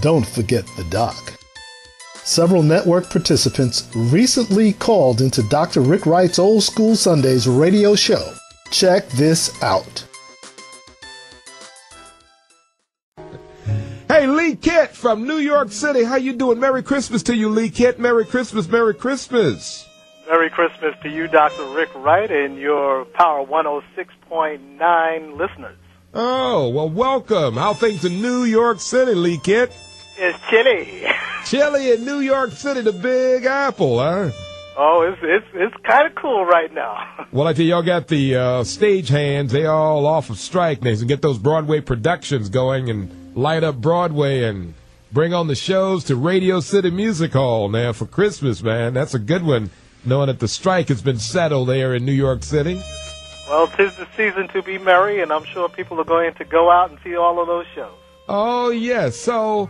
Don't forget the doc. Several network participants recently called into Dr. Rick Wright's Old School Sundays radio show. Check this out. Hey, Lee Kitt from New York City. How you doing? Merry Christmas to you, Lee Kitt. Merry Christmas, Merry Christmas. Merry Christmas to you, Dr. Rick Wright, and your Power 106.9 listeners. Oh, well, welcome. How things in New York City, Lee Kitt? It's chilly. Chilly in New York City, the Big Apple, huh? Oh, it's kind of cool right now. Well, I tell you, y'all got the stage hands. They all off of strike. They can get those Broadway productions going and light up Broadway and bring on the shows to Radio City Music Hall now for Christmas, man. That's a good one, knowing that the strike has been settled there in New York City. Well, 'tis the season to be merry, and I'm sure people are going to go out and see all of those shows. Oh, yes. So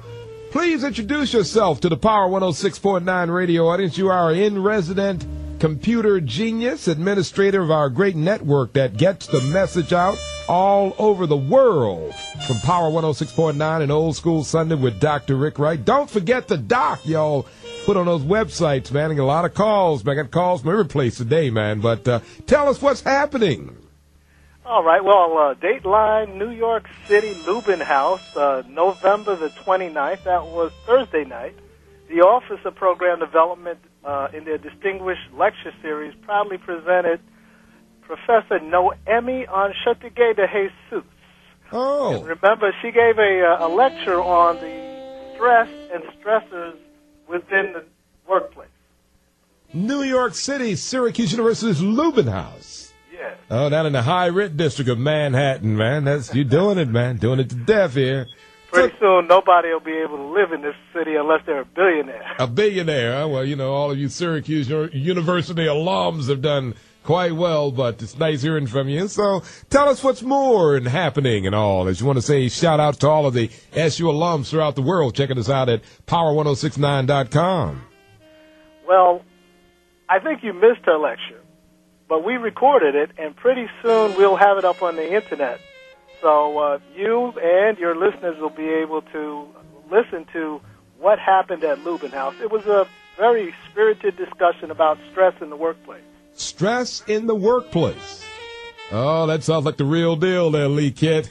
please introduce yourself to the Power 106.9 radio audience. You are in-resident computer genius, administrator of our great network that gets the message out all over the world from Power 106.9 and Old School Sunday with Dr. Rick Wright. Don't forget the doc, y'all. Put on those websites, man. I get a lot of calls. I got calls from every place today, man. But tell us what's happening. All right. Well, Dateline, New York City, Lubin House, November the 29th. That was Thursday night. The Office of Program Development, in their distinguished lecture series, proudly presented Professor Noemi Anshatige de Jesus. Oh. And remember, she gave a lecture on the stress and stressors within the workplace. New York City, Syracuse University's Lubin House. Yes. Oh, down in the high-rent district of Manhattan, man. You're doing it, man. Doing it to death here. Pretty soon, nobody will be able to live in this city unless they're a billionaire. A billionaire, huh? Well, you know, all of you Syracuse University alums have done quite well, but it's nice hearing from you. So tell us what's more and happening and all. As you want to say, shout out to all of the SU alums throughout the world checking us out at power1069.com. Well, I think you missed her lecture, but we recorded it, and pretty soon we'll have it up on the Internet. So you and your listeners will be able to listen to what happened at Lubin House. It was a very spirited discussion about stress in the workplace. Stress in the workplace. Oh, that sounds like the real deal there, Lee Kitt.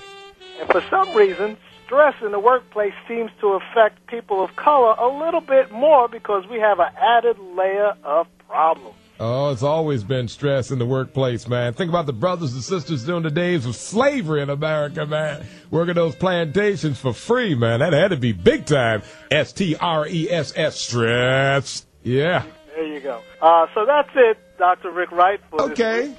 And for some reason, stress in the workplace seems to affect people of color a little bit more because we have an added layer of problems. Oh, it's always been stress in the workplace, man. Think about the brothers and sisters during the days of slavery in America, man. Working those plantations for free, man. That had to be big time. S-T-R-E-S-S, stress. Yeah. There you go. So that's it, Dr. Rick Wright. For okay. This week.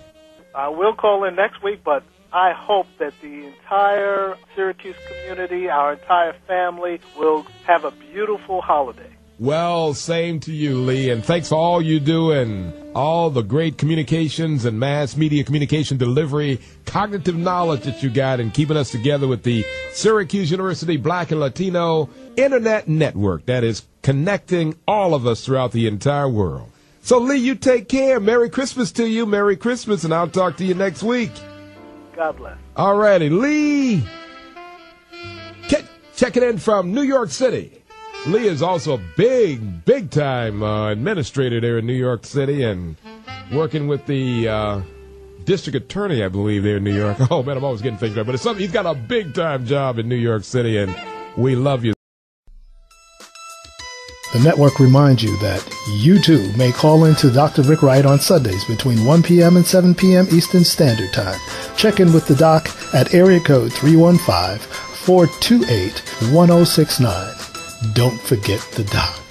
I will call in next week, but I hope that the entire Syracuse community, our entire family, will have a beautiful holiday. Well, same to you, Lee, and thanks for all you do and all the great communications and mass media communication delivery, cognitive knowledge that you got in keeping us together with the Syracuse University Black and Latino Internet Network that is connecting all of us throughout the entire world. So, Lee, you take care. Merry Christmas to you. Merry Christmas, and I'll talk to you next week. God bless. All righty, Lee. Checking in from New York City. Lee is also a big-time administrator there in New York City and working with the district attorney, I believe, there in New York. Oh, man, I'm always getting things right. But it's something, he's got a big-time job in New York City, and we love you. The network reminds you that you, too, may call in to Dr. Rick Wright on Sundays between 1 p.m. and 7 p.m. Eastern Standard Time. Check in with the doc at area code 315-428-1069. Don't forget the doc.